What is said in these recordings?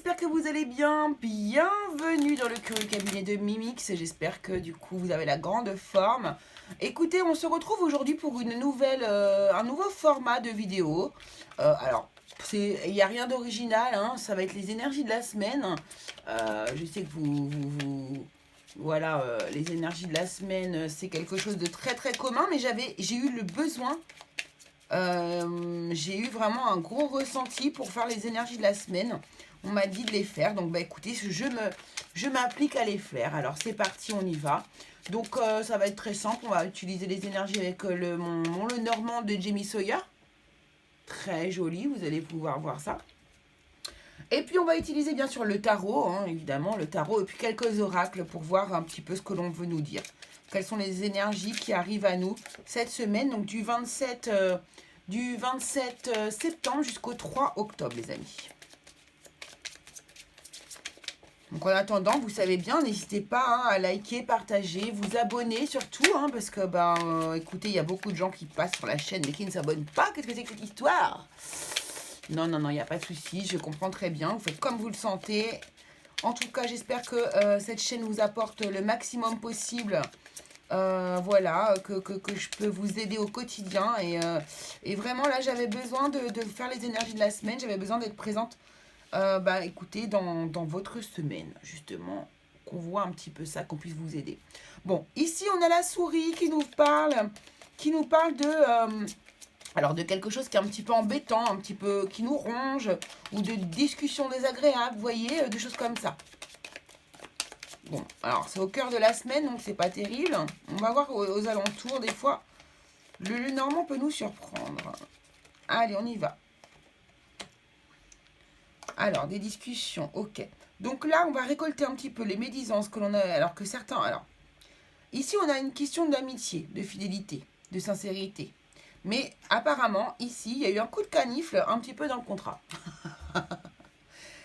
j'espère que vous allez bien. Bienvenue dans le curieux cabinet de Mimix. J'espère que du coup vous avez la grande forme. Écoutez, on se retrouve aujourd'hui pour une nouvelle, un nouveau format de vidéo. Alors, il n'y a rien d'original, hein, ça va être les énergies de la semaine. Je sais que voilà, les énergies de la semaine, c'est quelque chose de très très commun, mais j'ai eu le besoin. J'ai eu vraiment un gros ressenti pour faire les énergies de la semaine. On m'a dit de les faire, donc bah écoutez, je m'applique à les faire. Alors c'est parti, on y va. Donc ça va être très simple, on va utiliser les énergies avec mon le Normand de Jamie Sawyer. Très joli, vous allez pouvoir voir ça. Et puis on va utiliser bien sûr le tarot, hein, évidemment, le tarot, et puis quelques oracles pour voir un petit peu ce que l'on veut nous dire. Quelles sont les énergies qui arrivent à nous cette semaine, donc du 27 septembre jusqu'au 3 octobre, les amis. Donc en attendant, vous savez bien, n'hésitez pas hein, à liker, partager, vous abonner surtout, hein, parce que, écoutez, il y a beaucoup de gens qui passent sur la chaîne mais qui ne s'abonnent pas. Qu'est-ce que c'est que cette histoire ? Non, il n'y a pas de souci, je comprends très bien, vous faites comme vous le sentez. En tout cas, j'espère que cette chaîne vous apporte le maximum possible. Voilà, que je peux vous aider au quotidien. Et vraiment, là, j'avais besoin de faire les énergies de la semaine. J'avais besoin d'être présente, écoutez, dans votre semaine, justement, qu'on voit un petit peu ça, qu'on puisse vous aider. Bon, ici, on a la souris qui nous parle de... alors de quelque chose qui est un petit peu embêtant, un petit peu qui nous ronge, ou de discussions désagréables, vous voyez, des choses comme ça. Bon, alors c'est au cœur de la semaine, donc c'est pas terrible. On va voir aux alentours, des fois, le Normand peut nous surprendre. Allez, on y va. Alors, des discussions, ok. Donc là, on va récolter un petit peu les médisances que l'on a, alors que certains... Alors, ici, on a une question d'amitié, de fidélité, de sincérité. Mais apparemment, ici, il y a eu un coup de canifle un petit peu dans le contrat.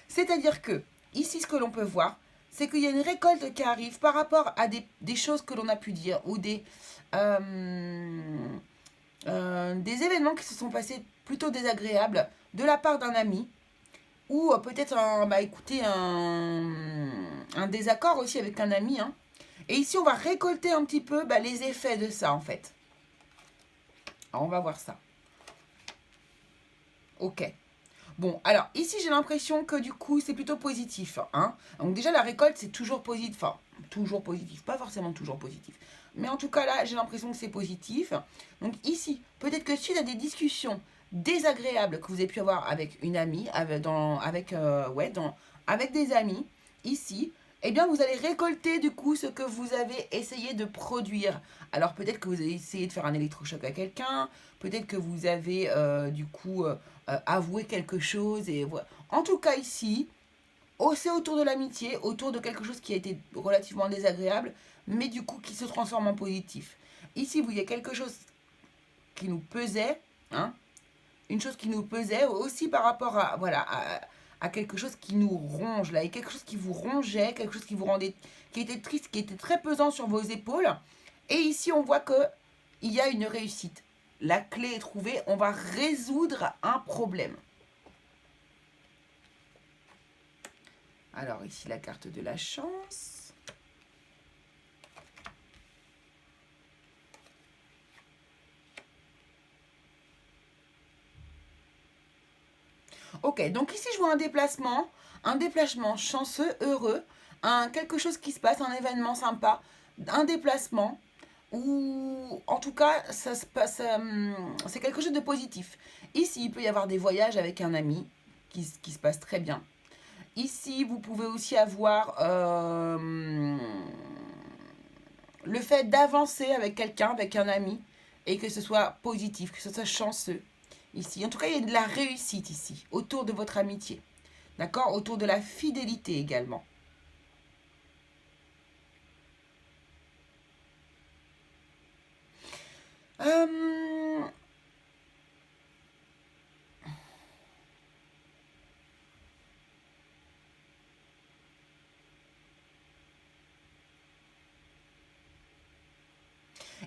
C'est-à-dire que, ici, ce que l'on peut voir, c'est qu'il y a une récolte qui arrive par rapport à des choses que l'on a pu dire ou des événements qui se sont passés plutôt désagréables de la part d'un ami ou peut-être un désaccord aussi avec un ami. Hein. Et ici, on va récolter un petit peu les effets de ça, en fait. Alors, on va voir ça. Ok. Bon, alors, ici, j'ai l'impression que du coup, c'est plutôt positif. Hein. Donc déjà, la récolte, c'est toujours positif. Enfin, toujours positif. Pas forcément toujours positif. Mais en tout cas, là, j'ai l'impression que c'est positif. Donc ici, peut-être que suite à des discussions désagréables que vous avez pu avoir avec une amie, avec des amis, ici, eh bien, vous allez récolter du coup ce que vous avez essayé de produire. Alors peut-être que vous avez essayé de faire un électrochoc à quelqu'un, peut-être que vous avez avoué quelque chose. Et voilà. En tout cas ici, c'est autour de l'amitié, autour de quelque chose qui a été relativement désagréable, mais du coup qui se transforme en positif. Ici, vous voyez quelque chose qui nous pesait, hein, une chose qui nous pesait aussi par rapport à, voilà, à quelque chose qui nous ronge, là, et quelque chose qui vous rongeait, quelque chose qui vous rendait, qui était triste, qui était très pesant sur vos épaules. Et ici, on voit que il y a une réussite. La clé est trouvée, on va résoudre un problème. Alors ici, la carte de la chance. Ok, donc ici, je vois un déplacement chanceux, heureux, quelque chose qui se passe, un événement sympa, un déplacement, ou en tout cas, ça se passe, c'est quelque chose de positif. Ici, il peut y avoir des voyages avec un ami qui se passe très bien. Ici, vous pouvez aussi avoir le fait d'avancer avec quelqu'un, avec un ami, et que ce soit positif, que ce soit chanceux. Ici, en tout cas, il y a de la réussite ici, autour de votre amitié. D'accord? Autour de la fidélité également. Euh,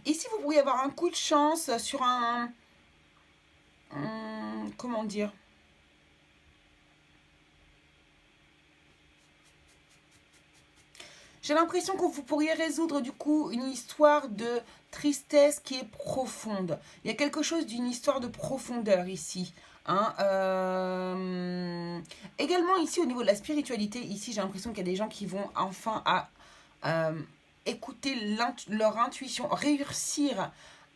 Ici, vous pourriez avoir un coup de chance sur comment dire? J'ai l'impression que vous pourriez résoudre du coup une histoire de tristesse qui est profonde. Il y a quelque chose d'une histoire de profondeur ici. Hein. Également ici au niveau de la spiritualité, ici j'ai l'impression qu'il y a des gens qui vont enfin à écouter leur intuition, réussir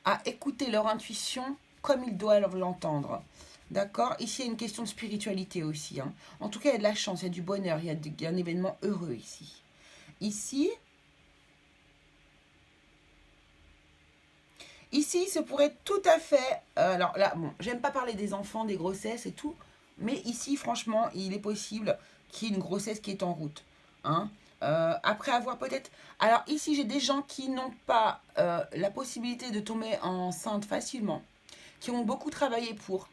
à écouter leur intuition comme ils doivent l'entendre. D'accord. Ici, il y a une question de spiritualité aussi. Hein. En tout cas, il y a de la chance, il y a du bonheur, il y a un événement heureux ici. Ici, ce pourrait tout à fait... alors là, bon, j'aime pas parler des enfants, des grossesses et tout, mais ici, franchement, il est possible qu'il y ait une grossesse qui est en route. Hein. Après avoir peut-être... Alors ici, j'ai des gens qui n'ont pas la possibilité de tomber enceinte facilement, qui ont beaucoup travaillé pour,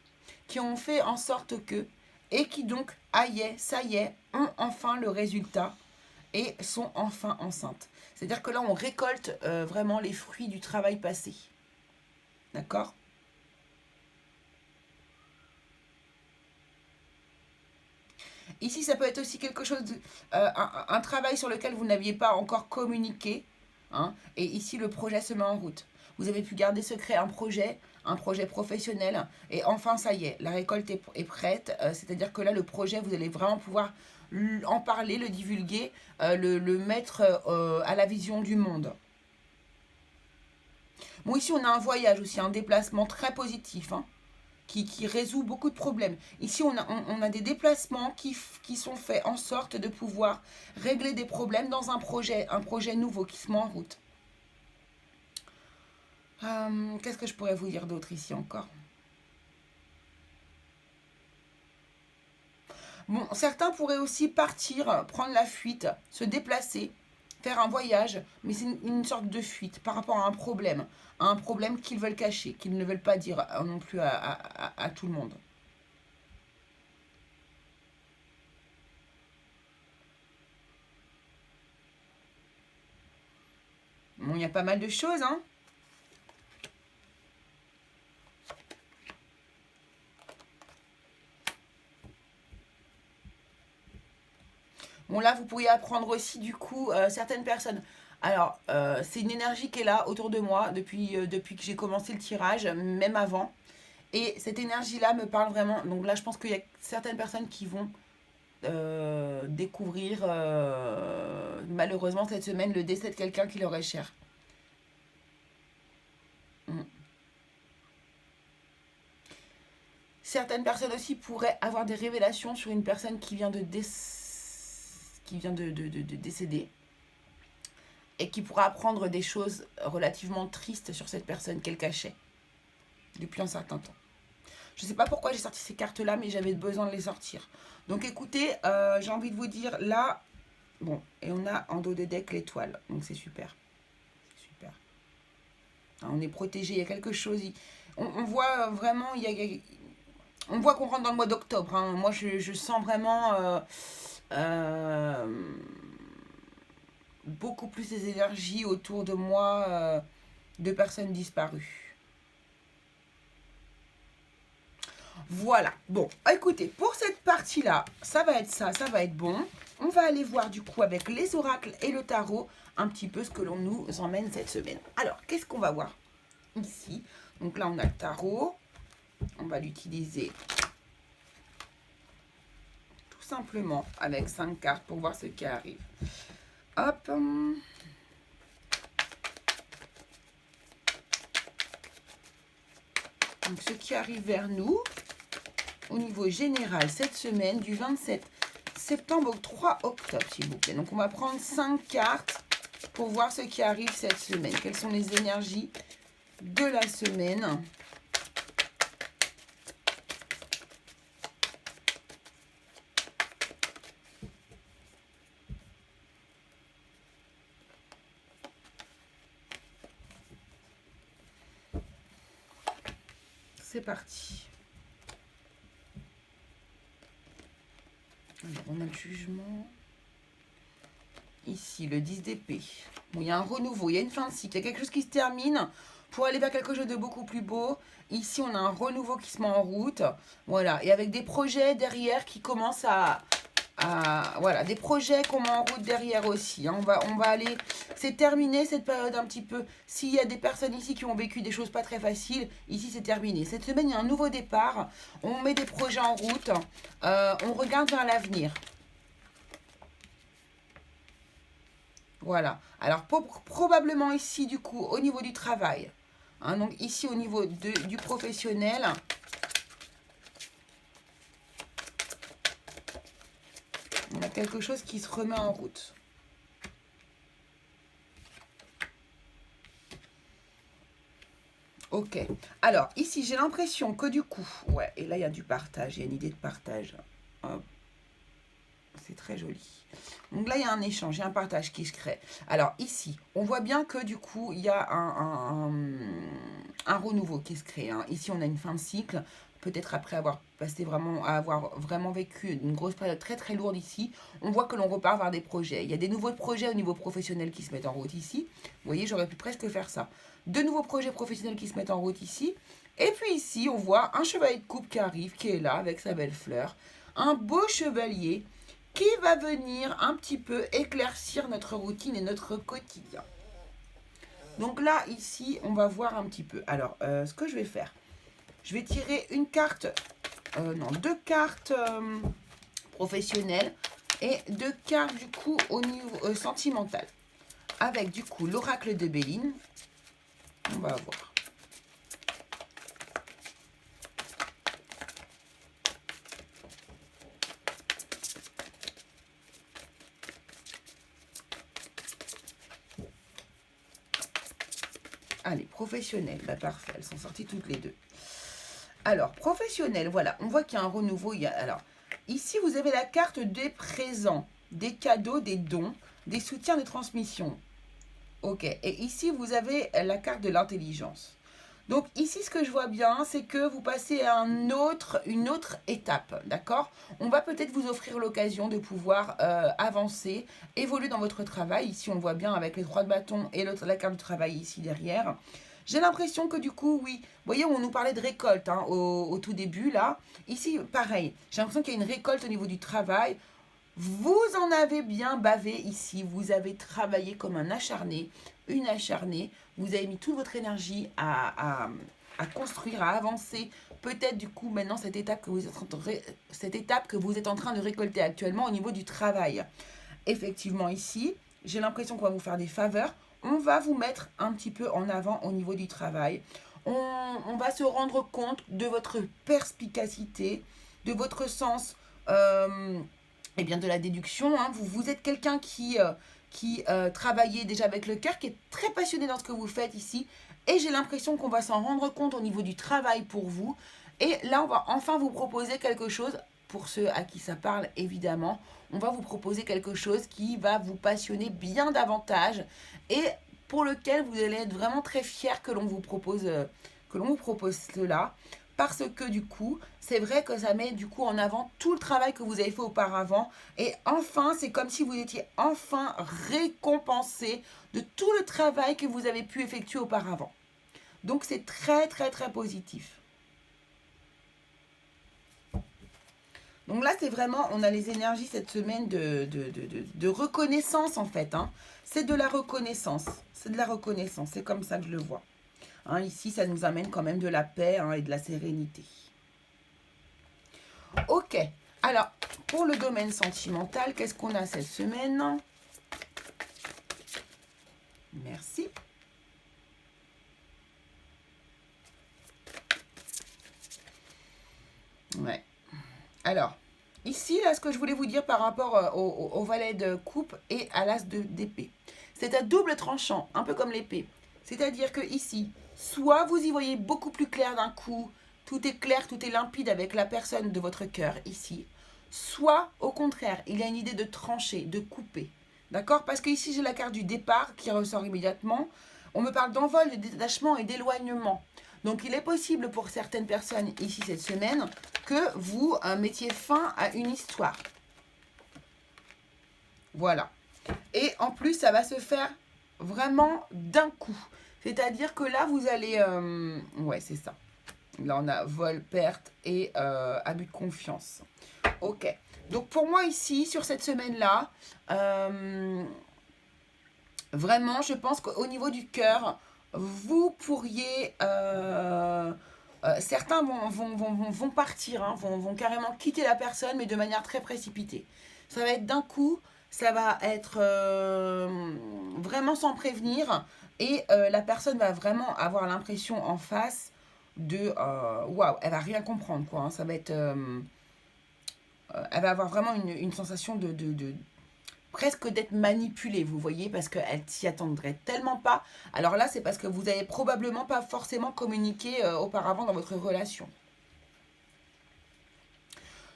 qui ont fait en sorte que, et qui donc, ça y est, ont enfin le résultat et sont enfin enceintes. C'est-à-dire que là, on récolte vraiment les fruits du travail passé. D'accord? Ici, ça peut être aussi quelque chose, un travail sur lequel vous n'aviez pas encore communiqué. Hein, et ici, le projet se met en route. Vous avez pu garder secret un projet professionnel. Et enfin, ça y est, la récolte est prête. C'est-à-dire que là, le projet, vous allez vraiment pouvoir en parler, le divulguer, le mettre à la vision du monde. Bon, ici, on a un voyage aussi, un déplacement très positif, hein, qui résout beaucoup de problèmes. Ici, on a des déplacements qui sont faits en sorte de pouvoir régler des problèmes dans un projet nouveau qui se met en route. Qu'est-ce que je pourrais vous dire d'autre ici encore? Bon, certains pourraient aussi partir, prendre la fuite, se déplacer, faire un voyage, mais c'est une sorte de fuite par rapport à un problème qu'ils veulent cacher, qu'ils ne veulent pas dire non plus à tout le monde. Bon, il y a pas mal de choses, hein. Bon, là, vous pourriez apprendre aussi, du coup, certaines personnes. Alors, c'est une énergie qui est là autour de moi depuis que j'ai commencé le tirage, même avant. Et cette énergie-là me parle vraiment. Donc là, je pense qu'il y a certaines personnes qui vont découvrir, malheureusement, cette semaine, le décès de quelqu'un qui leur est cher. Mm. Certaines personnes aussi pourraient avoir des révélations sur une personne qui vient de décéder et qui pourra apprendre des choses relativement tristes sur cette personne qu'elle cachait depuis un certain temps. Je ne sais pas pourquoi j'ai sorti ces cartes-là, mais j'avais besoin de les sortir. Donc écoutez, j'ai envie de vous dire, là, bon, et on a en dos de deck l'étoile, donc c'est super. C'est super. On est protégé, il y a quelque chose, on voit vraiment, on voit qu'on rentre dans le mois d'octobre. Hein. Moi, je sens vraiment beaucoup plus ces énergies autour de moi de personnes disparues. Voilà. Bon, écoutez, pour cette partie-là, ça va être bon. On va aller voir du coup avec les oracles et le tarot un petit peu ce que l'on nous emmène cette semaine. Alors, qu'est-ce qu'on va voir ici? Donc là, on a le tarot. On va l'utiliser tout simplement avec 5 cartes pour voir ce qui arrive. Hop. Donc, ce qui arrive vers nous, au niveau général, cette semaine, du 27 septembre au 3 octobre, s'il vous plaît. Donc, on va prendre 5 cartes pour voir ce qui arrive cette semaine. Quelles sont les énergies de la semaine? C'est parti. Alors, on a le jugement. Ici, le 10 d'épée. Bon, il y a un renouveau, il y a une fin de cycle. Il y a quelque chose qui se termine pour aller vers quelque chose de beaucoup plus beau. Ici, on a un renouveau qui se met en route. Voilà, et avec des projets derrière qui commencent à voilà, des projets qu'on met en route derrière aussi. Hein. On va aller... C'est terminé cette période un petit peu. S'il y a des personnes ici qui ont vécu des choses pas très faciles, ici c'est terminé. Cette semaine, il y a un nouveau départ. On met des projets en route. On regarde vers l'avenir. Voilà. Alors, probablement ici, du coup, au niveau du travail. Hein, donc ici, au niveau du professionnel... On a quelque chose qui se remet en route. Ok. Alors, ici, j'ai l'impression que du coup... Ouais, et là, il y a du partage. Il y a une idée de partage. C'est très joli. Donc là, il y a un échange, il y a un partage qui se crée. Alors ici, on voit bien que du coup, il y a un renouveau qui se crée. Hein. Ici, on a une fin de cycle. Peut-être après avoir avoir vraiment vécu une grosse période très très lourde ici, on voit que l'on repart vers des projets. Il y a des nouveaux projets au niveau professionnel qui se mettent en route ici. Vous voyez, j'aurais pu presque faire ça. De nouveaux projets professionnels qui se mettent en route ici. Et puis ici, on voit un chevalier de coupe qui arrive, qui est là avec sa belle fleur. Un beau chevalier qui va venir un petit peu éclaircir notre routine et notre quotidien. Donc là, ici, on va voir un petit peu. Alors, ce que je vais faire, je vais tirer une carte, deux cartes professionnelles et deux cartes du coup au niveau sentimental. Avec du coup l'oracle de Béline. On va voir. Allez, professionnel, bah parfait, elles sont sorties toutes les deux. Alors, professionnel, voilà, on voit qu'il y a un renouveau. Alors, ici, vous avez la carte des présents, des cadeaux, des dons, des soutiens, des transmissions. Ok, et ici, vous avez la carte de l'intelligence. Donc ici, ce que je vois bien, c'est que vous passez à une autre étape, d'accord? On va peut-être vous offrir l'occasion de pouvoir avancer, évoluer dans votre travail. Ici, on le voit bien avec les 3 de bâton et la carte de travail ici derrière. J'ai l'impression que du coup, oui, vous voyez, on nous parlait de récolte hein, au tout début, là. Ici, pareil, j'ai l'impression qu'il y a une récolte au niveau du travail. Vous en avez bien bavé ici, vous avez travaillé comme un acharné, une acharnée, vous avez mis toute votre énergie à construire, à avancer. Peut-être du coup maintenant cette étape que vous êtes en train de récolter actuellement au niveau du travail. Effectivement ici, j'ai l'impression qu'on va vous faire des faveurs. On va vous mettre un petit peu en avant au niveau du travail. On va se rendre compte de votre perspicacité, de votre sens... et bien de la déduction, hein. Vous êtes quelqu'un qui travaillait déjà avec le cœur, qui est très passionné dans ce que vous faites ici. Et j'ai l'impression qu'on va s'en rendre compte au niveau du travail pour vous. Et là, on va enfin vous proposer quelque chose, pour ceux à qui ça parle évidemment, on va vous proposer quelque chose qui va vous passionner bien davantage et pour lequel vous allez être vraiment très fiers que l'on vous propose cela. Parce que du coup, c'est vrai que ça met du coup en avant tout le travail que vous avez fait auparavant. Et enfin, c'est comme si vous étiez enfin récompensé de tout le travail que vous avez pu effectuer auparavant. Donc c'est très très très positif. Donc là, c'est vraiment, on a les énergies cette semaine de reconnaissance en fait. Hein. C'est de la reconnaissance. C'est de la reconnaissance. C'est comme ça que je le vois. Hein, ici, ça nous amène quand même de la paix hein, et de la sérénité. Ok, alors pour le domaine sentimental, qu'est-ce qu'on a cette semaine? Merci. Ouais. Alors, ici, là, ce que je voulais vous dire par rapport au valet de coupe et à l'as d'épée. C'est à double tranchant, un peu comme l'épée. C'est-à-dire que ici, soit vous y voyez beaucoup plus clair d'un coup, tout est clair, tout est limpide avec la personne de votre cœur ici. Soit, au contraire, il y a une idée de trancher, de couper. D'accord? Parce que ici, j'ai la carte du départ qui ressort immédiatement. On me parle d'envol, de détachement et d'éloignement. Donc, il est possible pour certaines personnes ici cette semaine que vous mettiez fin à une histoire. Voilà. Et en plus, ça va se faire vraiment d'un coup. C'est-à-dire que là, vous allez... ouais, c'est ça. Là, on a vol, perte et abus de confiance. Ok. Donc, pour moi, ici, sur cette semaine-là, vraiment, je pense qu'au niveau du cœur, vous pourriez... certains vont partir, hein, vont carrément quitter la personne, mais de manière très précipitée. Ça va être d'un coup, ça va être vraiment sans prévenir, et la personne va vraiment avoir l'impression en face de waouh, elle va rien comprendre, quoi, hein. Ça va être elle va avoir vraiment une sensation de presque d'être manipulée, vous voyez, parce qu'elle s'y attendrait tellement pas. Alors là, c'est parce que vous avez probablement pas forcément communiqué auparavant dans votre relation.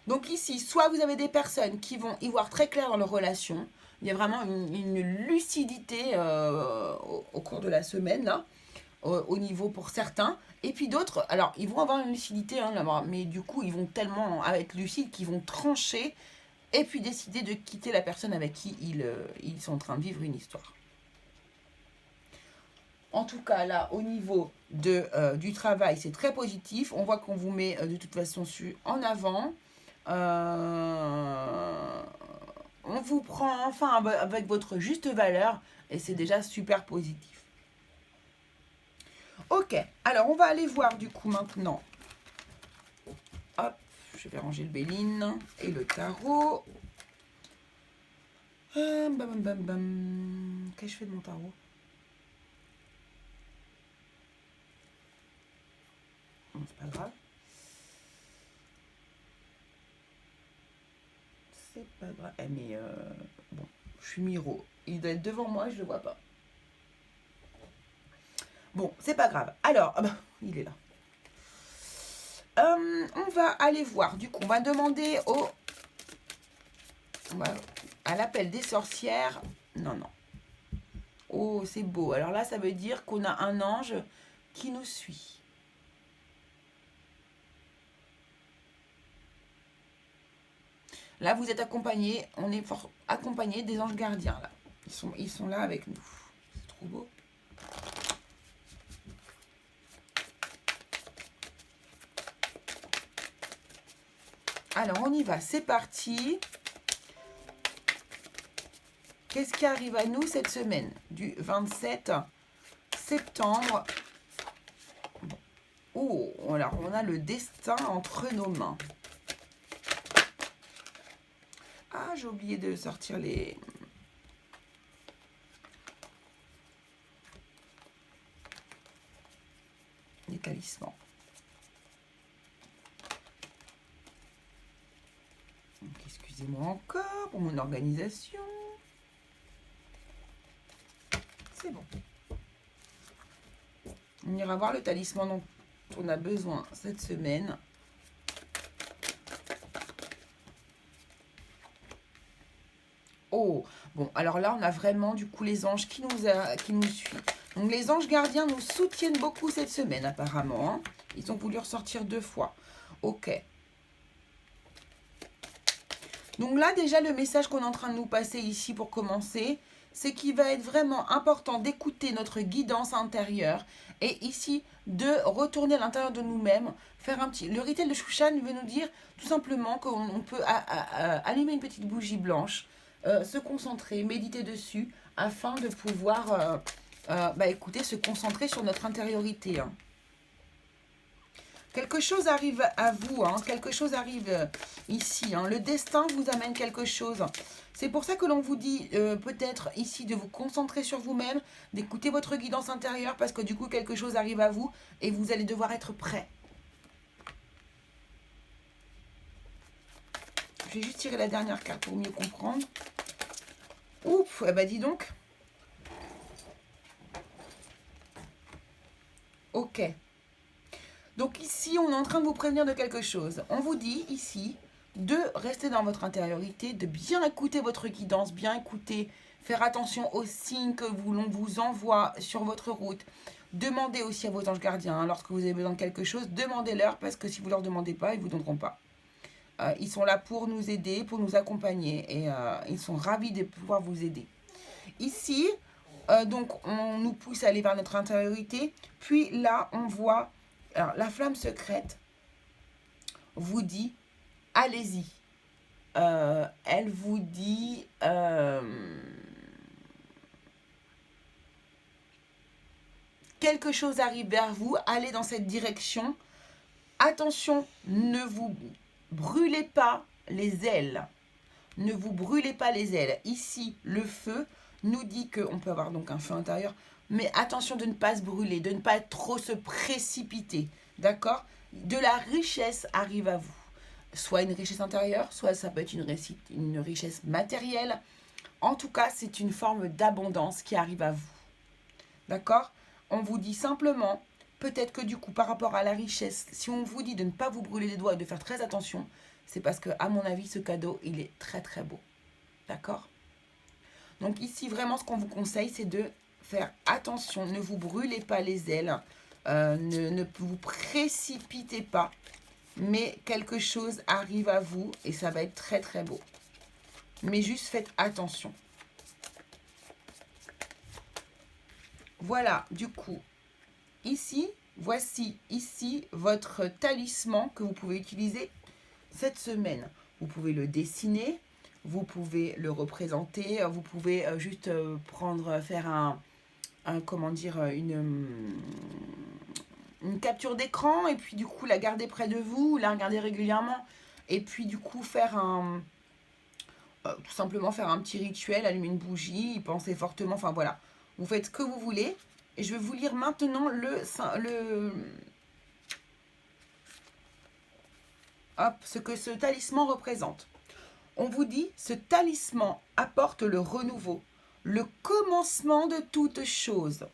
Donc ici, soit vous avez des personnes qui vont y voir très clair dans leur relation, il y a vraiment une lucidité au cours de la semaine, là, au niveau pour certains. Et puis d'autres, alors ils vont avoir une lucidité, hein, là, mais du coup, ils vont tellement être lucides qu'ils vont trancher et puis décider de quitter la personne avec qui ils sont en train de vivre une histoire. En tout cas, là, au niveau du travail, c'est très positif. On voit qu'on vous met de toute façon en avant. On vous prend enfin avec votre juste valeur et c'est déjà super positif. Ok, alors on va aller voir du coup maintenant. Hop, je vais ranger le Béline et le tarot. Bam, bam, bam, bam. Qu'est-ce que je fais de mon tarot? Bon, c'est pas grave. C'est pas grave. Eh, mais bon, je suis Miro. Il doit être devant moi, je le vois pas. Bon, c'est pas grave. Alors, ah bah, il est là. On va aller voir. Du coup, on va demander à l'appel des sorcières. Non, non. Oh, c'est beau. Alors là, ça veut dire qu'on a un ange qui nous suit. Là, vous êtes accompagné. On est accompagné des anges gardiens, là. Ils sont là avec nous. C'est trop beau. Alors, on y va. C'est parti. Qu'est-ce qui arrive à nous cette semaine du 27 septembre? Oh, alors on a le destin entre nos mains. Ah, j'ai oublié de sortir les talismans. Donc, excusez-moi encore pour mon organisation. C'est bon. On ira voir le talisman dont on a besoin cette semaine. Oh, bon, alors là, on a vraiment du coup les anges qui nous suivent. Donc les anges gardiens nous soutiennent beaucoup cette semaine apparemment, hein. Ils ont voulu ressortir 2 fois. Ok. Donc là, déjà, le message qu'on est en train de nous passer ici pour commencer, c'est qu'il va être vraiment important d'écouter notre guidance intérieure et ici de retourner à l'intérieur de nous-mêmes, faire un petit... Le rituel de Shushan veut nous dire tout simplement qu'on peut allumer une petite bougie blanche, se concentrer, méditer dessus afin de pouvoir, écoutez, se concentrer sur notre intériorité, hein. Quelque chose arrive à vous, hein, quelque chose arrive ici, hein. Le destin vous amène quelque chose. C'est pour ça que l'on vous dit peut-être ici de vous concentrer sur vous-même, d'écouter votre guidance intérieure parce que du coup quelque chose arrive à vous et vous allez devoir être prêt. Je vais juste tirer la dernière carte pour mieux comprendre. Ouf, eh ben dis donc. Ok. Donc ici, on est en train de vous prévenir de quelque chose. On vous dit ici de rester dans votre intériorité, de bien écouter votre guidance, bien écouter, faire attention aux signes que l'on vous envoie sur votre route. Demandez aussi à vos anges gardiens, hein, lorsque vous avez besoin de quelque chose, demandez-leur parce que si vous ne leur demandez pas, ils ne vous donneront pas. Ils sont là pour nous aider, pour nous accompagner et ils sont ravis de pouvoir vous aider. Ici, donc on nous pousse à aller vers notre intériorité, puis là on voit Alors, la flamme secrète vous dit, allez-y. Elle vous dit, quelque chose arrive vers vous, allez dans cette direction. Attention, ne vous brûlez pas les ailes. Ne vous brûlez pas les ailes. Ici, le feu nous dit qu'on peut avoir donc un feu intérieur, mais attention de ne pas se brûler, de ne pas trop se précipiter. D'accord? De la richesse arrive à vous. Soit une richesse intérieure, soit ça peut être une richesse matérielle. En tout cas, c'est une forme d'abondance qui arrive à vous. D'accord? On vous dit simplement, peut-être que du coup, par rapport à la richesse, si on vous dit de ne pas vous brûler les doigts et de faire très attention, c'est parce que, à mon avis, ce cadeau, il est très très beau. D'accord? Donc ici, vraiment, ce qu'on vous conseille, c'est de faire attention. Ne vous brûlez pas les ailes. Ne vous précipitez pas. Mais quelque chose arrive à vous et ça va être très très beau. Mais juste faites attention. Voilà, du coup, ici, voici ici votre talisman que vous pouvez utiliser cette semaine. Vous pouvez le dessiner, vous pouvez le représenter, vous pouvez juste faire comment dire, une capture d'écran et puis du coup la garder près de vous, la regarder régulièrement et puis du coup faire tout simplement faire un petit rituel, allumer une bougie, y penser fortement, enfin voilà. Vous faites ce que vous voulez et je vais vous lire maintenant ce que ce talisman représente. On vous dit, ce talisman apporte le renouveau, le commencement de toute chose.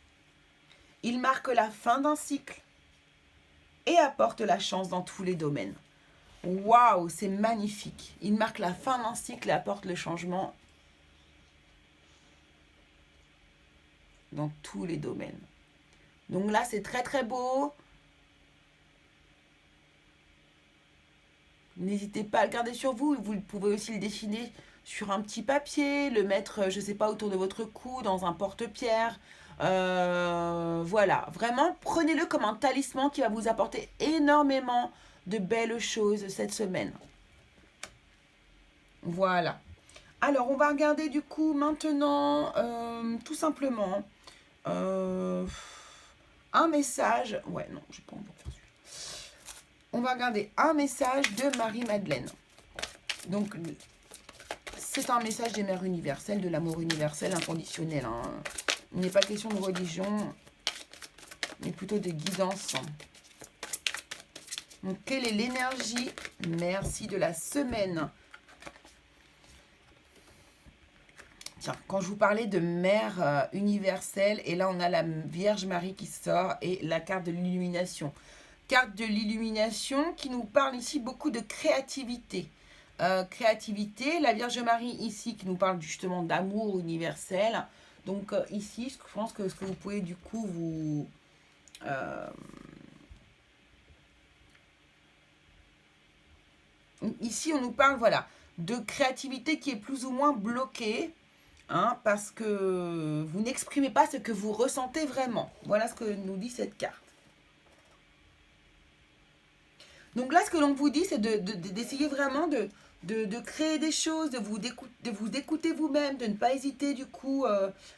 Il marque la fin d'un cycle et apporte la chance dans tous les domaines. Waouh, c'est magnifique. Il marque la fin d'un cycle et apporte le changement dans tous les domaines. Donc là, c'est très très beau. N'hésitez pas à le garder sur vous. Vous pouvez aussi le dessiner sur un petit papier, le mettre, je ne sais pas, autour de votre cou, dans un porte-pierre. Voilà, vraiment, prenez-le comme un talisman qui va vous apporter énormément de belles choses cette semaine. Voilà. Alors, on va regarder du coup maintenant, tout simplement, un message. Ouais, non, je ne vais pas en faire celui-là. On va regarder un message de Marie-Madeleine. Donc, c'est un message des mères universelles, de l'amour universel inconditionnel. Hein. Il n'est pas question de religion, mais plutôt de guidance. Donc, quelle est l'énergie, merci, de la semaine? Tiens, quand je vous parlais de mère universelle, et là, on a la Vierge Marie qui sort et la carte de l'illumination. Carte de l'illumination qui nous parle ici beaucoup de créativité. Créativité, la Vierge Marie ici qui nous parle justement d'amour universel. Donc ici, je pense que ce que vous pouvez du coup vous... ici, on nous parle, voilà, de créativité qui est plus ou moins bloquée, hein, parce que vous n'exprimez pas ce que vous ressentez vraiment. Voilà ce que nous dit cette carte. Donc là, ce que l'on vous dit, c'est d'essayer vraiment de créer des choses, de vous écouter vous-même, de ne pas hésiter du coup.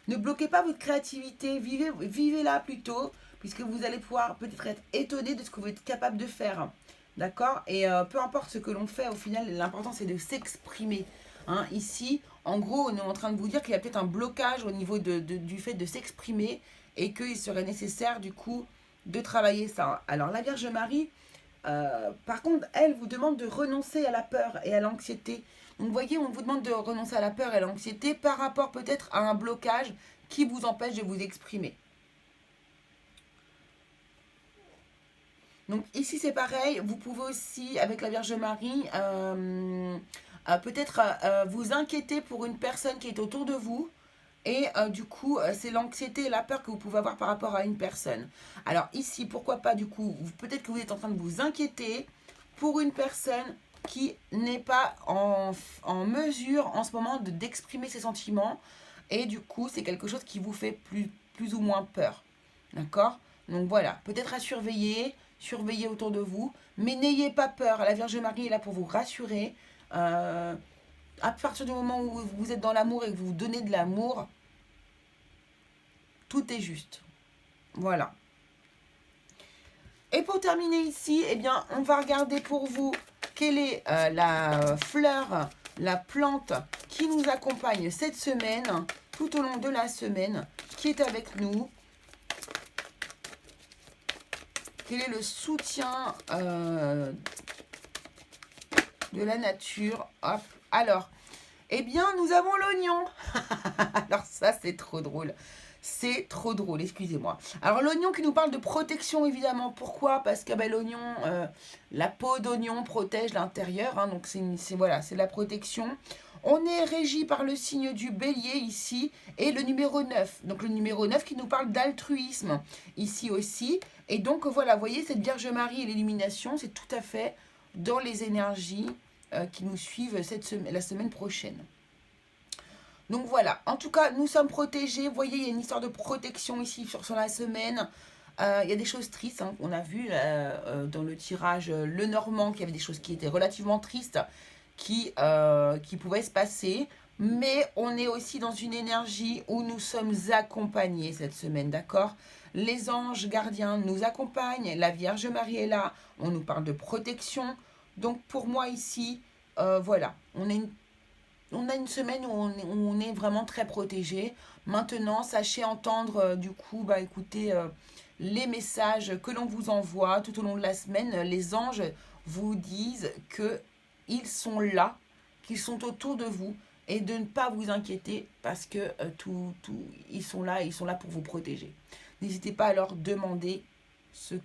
Ne bloquez pas votre créativité, vivez-la plutôt, puisque vous allez pouvoir peut-être être étonné de ce que vous êtes capable de faire. D'accord? Et peu importe ce que l'on fait, au final, l'important c'est de s'exprimer. Hein, ici, en gros, on est en train de vous dire qu'il y a peut-être un blocage au niveau du fait de s'exprimer et qu'il serait nécessaire du coup de travailler ça. Alors la Vierge Marie... par contre, elle vous demande de renoncer à la peur et à l'anxiété. Donc, vous voyez, on vous demande de renoncer à la peur et à l'anxiété par rapport peut-être à un blocage qui vous empêche de vous exprimer. Donc, ici, c'est pareil. Vous pouvez aussi, avec la Vierge Marie, peut-être vous inquiéter pour une personne qui est autour de vous. Et du coup, c'est l'anxiété et la peur que vous pouvez avoir par rapport à une personne. Alors ici, pourquoi pas du coup, peut-être que vous êtes en train de vous inquiéter pour une personne qui n'est pas en mesure en ce moment d'exprimer ses sentiments. Et du coup, c'est quelque chose qui vous fait plus ou moins peur. D'accord? Donc voilà, peut-être à surveiller surveillez autour de vous. Mais n'ayez pas peur, la Vierge Marie est là pour vous rassurer. À partir du moment où vous êtes dans l'amour et que vous vous donnez de l'amour, tout est juste. Voilà. Et pour terminer ici, eh bien, on va regarder pour vous quelle est la fleur, la plante qui nous accompagne cette semaine, tout au long de la semaine, qui est avec nous. Quel est le soutien de la nature? Hop. Alors, eh bien, nous avons l'oignon. Alors ça, c'est trop drôle. C'est trop drôle, excusez-moi. Alors l'oignon qui nous parle de protection, évidemment. Pourquoi? Parce que ben, l'oignon, la peau d'oignon protège l'intérieur. Hein, donc voilà, c'est la protection. On est régi par le signe du bélier ici et le numéro 9. Donc le numéro 9 qui nous parle d'altruisme ici aussi. Et donc voilà, vous voyez, cette Vierge Marie et l'illumination, c'est tout à fait dans les énergies qui nous suivent la semaine prochaine. Donc voilà, en tout cas, nous sommes protégés. Vous voyez, il y a une histoire de protection ici sur la semaine. Il y a des choses tristes, hein, on a vu dans le tirage Le Normand qu'il y avait des choses qui étaient relativement tristes qui pouvaient se passer. Mais on est aussi dans une énergie où nous sommes accompagnés cette semaine, d'accord? Les anges gardiens nous accompagnent, la Vierge Marie est là, on nous parle de protection. Donc pour moi ici, voilà, on a une semaine où on est vraiment très protégé. Maintenant, sachez entendre du coup, bah écoutez, les messages que l'on vous envoie tout au long de la semaine. Les anges vous disent qu'ils sont là, qu'ils sont autour de vous et de ne pas vous inquiéter parce que ils sont là pour vous protéger. N'hésitez pas à leur demander ce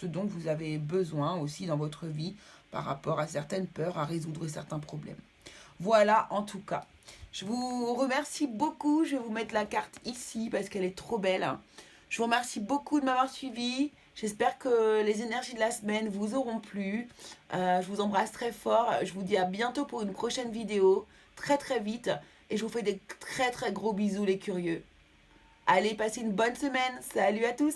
dont vous avez besoin aussi dans votre vie par rapport à certaines peurs, à résoudre certains problèmes. Voilà, en tout cas. Je vous remercie beaucoup. Je vais vous mettre la carte ici parce qu'elle est trop belle. Je vous remercie beaucoup de m'avoir suivi. J'espère que les énergies de la semaine vous auront plu. Je vous embrasse très fort. Je vous dis à bientôt pour une prochaine vidéo. Très très vite. Et je vous fais des très très gros bisous les curieux. Allez, passez une bonne semaine. Salut à tous.